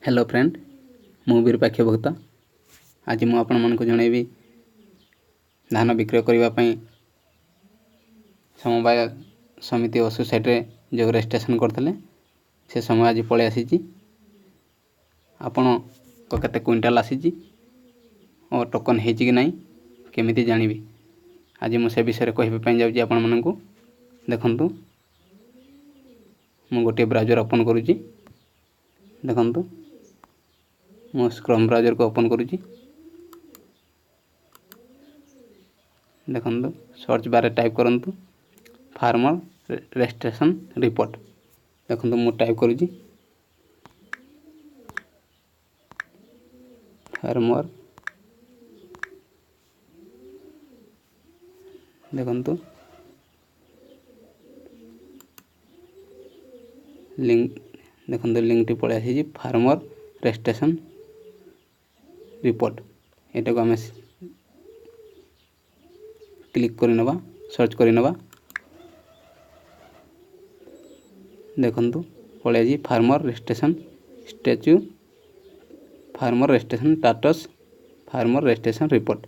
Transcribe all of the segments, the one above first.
Hello friend, मु विरूपाक्ष भक्त। आज मु आपण मानक जनइबी धान विक्रय करने समवाय समिति और सोसाइटी जो रजिस्ट्रेशन करते से समय आज पलि आसी। आपण केते क्विंटाल आसी और टोकन हो कि नहीं केमिति जानिबी आज मुझे विषय कहवाई जाऊँगी। आपण मानक देखंतु मु गोटे ब्राउजर ओपन करुच्ची। देखंतु मु स्क्रम ब्राउजर को ओपन करुच्ची। देखंतु सर्च बार टाइप करंतु फार्मर रजिस्ट्रेशन रिपोर्ट। देखंतु मु टाइप करुच्ची फार्मर। देखंतु लिंक देखंतु लिंक टी पळे आसी फार्मर रजिस्ट्रेशन रिपोर्ट। एटा को आम क्लिक करनवा सर्च करनवा। देखंतु पळे आसी farmer registration status farmer registration status farmer registration report.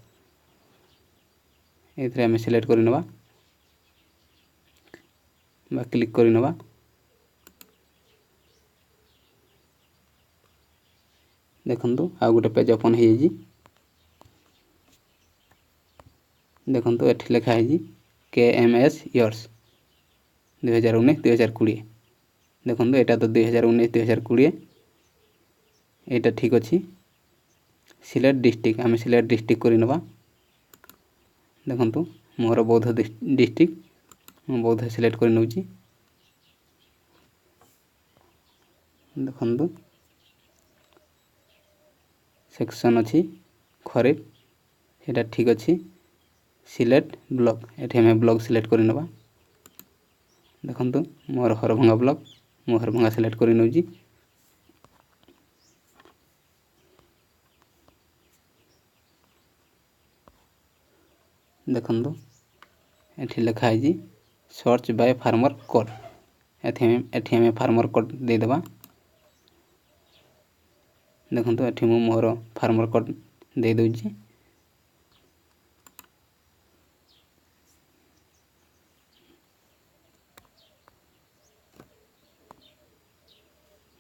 एथरे आम सिलेक्ट करनवा बा क्लिक करनवा। देखंतु आ गोटे पेज ओपन हो जाइए। देखंतु एठी लिखा है KMS इयर्स 2019-2020। देखंतु एटा तो 2019-2020 एटा ठीक अछि। सिलेक्ट डिस्ट्रिक्ट आम सिलेक्ट डिस्ट्रिक्ट करनवा। देखंतु मोर बौद्ध डिस्ट्रिक्ट बौद्ध सिलेक्ट कर नउची। देखंतु सेक्शन अच्छी खरीफ एटा ठीक अच्छी। सिलेक्ट ब्लॉक एठी हमें ब्लॉक सिलेक्ट करनवा। देखंतु मोर हरभंगा ब्लॉक मु हरभंगा सिलेक्ट कर नउची। देखंतु एठी लिखा है सर्च बाय फार्मर कोड। एठी हमें फार्मर कोड दे देबा। देखंतु एठी मु मोर फार्मर कोड दे दोची।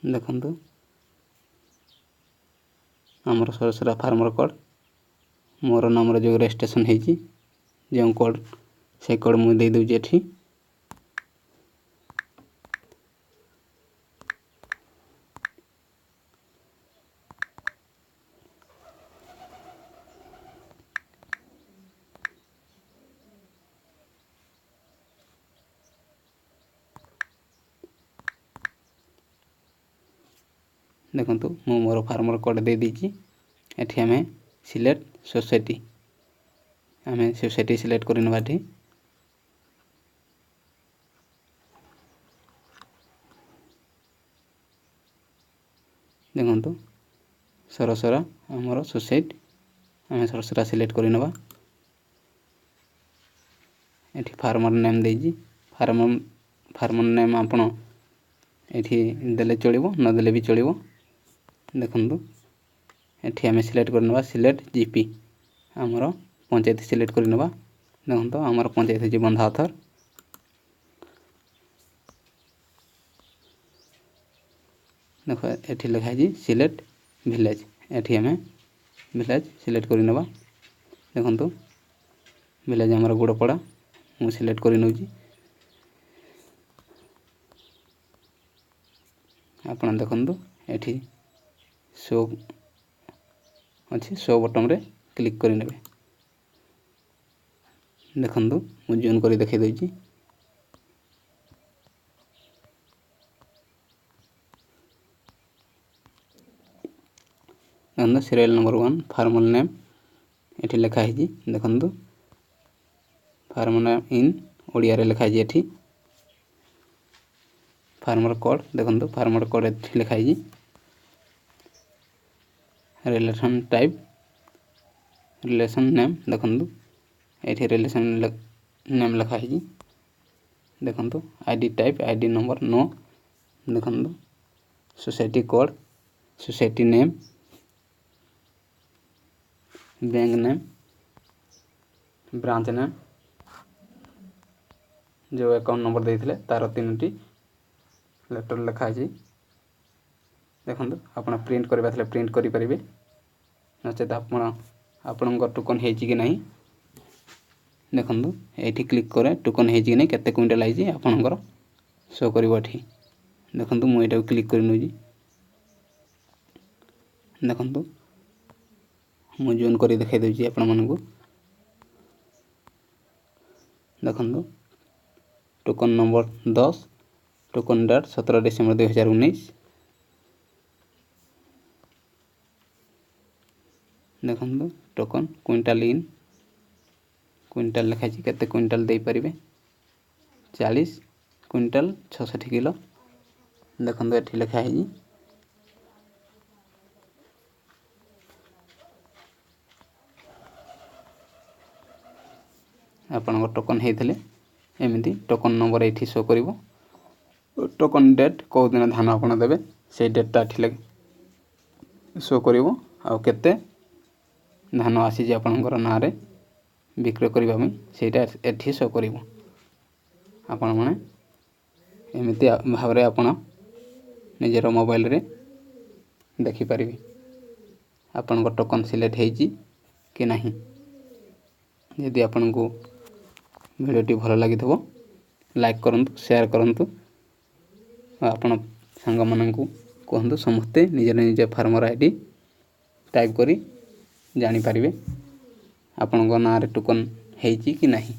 देखंतु हमर सरसरा फार्मर कोड मोर नाम जो रजिस्ट्रेशन हेची जो कोड से कोड मु दे दोची एठी। देखंतु मु मोर फार्मर कोड दे दीची। एठी हमें सिलेक्ट सोसाइटी हमें सोसाइटी सिलेक्ट करनवा। एठी देखंतु सरसरा हमर सोसाइटी हमें सरसरा सिलेक्ट करनवा। एठी फार्मर नेम देजी। फार्मर नेम आपण एठी देले चलिबो न देले भी चलिबो। देखंतु एठी हमें सिलेक्ट करनवा सिलेक्ट जीपी हमर पंचायत सिलेक्ट करनवा। देखंतु हमर पंचायत जी बंधाथर। देखो एठी लिखा है सिलेक्ट विलेज एठी हमें विलेज सिलेक्ट करनवा। देखंतु विलेज हमर गुड़पड़ा मु सिलेक्ट कर नउची। आपण देखंतु एठी शो अच्छी शो बटन रे क्लिक कर नेबे। देखंतु मु जूम कर देखै दोची। देखंतु सीरियल नंबर 1 फार्मर नेम एठी लिखा है। देखंतु फार्मर नेम इन ओडिया रे लिखा है। एठी फार्मर कोड देखंतु फार्मर कोड एठी लिखा है। रिलेशन टाइप रिलेशन नेम देखंतु एठी रिलेशन नेम लिखा है। देखंतु ID type ID number no. देखंतु society code society name, bank name, branch name, जो अकाउंट नंबर देते तार 3टी लेटर लिखाई। देखो आप प्रिंट करवा प्रिंट करेंगे नचेत आपण टोकन है कि नहीं। देखो ये क्लिक करे टोकन है कि नहीं केते क्विंटाल आई आपणकर शो कर। देखो मुझे क्लिक कर नौजी। देखो मु जून कर दिखाई दूसरी आपण मानक। देखो token number 10, token date 17 December 2019। देखो टोकन क्विंटाल इन क्विंटाल लिखाई केते क्विंटाल दे पारे 40 क्विंटाल 66 किलो। देखो ये लिखाई आपण टोकन होते एमती टोकन नंबर ये शो कर। टोकन डेट कौ दिन धान आप देवे से डेटा शो कर आते धान आसी आपणकर ना विक्रय करने से शो कर। आपण मैंने एमती भाव में आप निजर मोबाइल रे देखिपारे आपण टोकन सिलेक्ट होती कि नहीं। यदि आपण को वीडियोटी भल लगी लाइक करूँ, शेयर करूँ, आपण सांग मान कहतु समस्ते निज निज फार्मर आईडी टाइप करी जानी पारिबे आपण ना टोकन होती कि नहीं।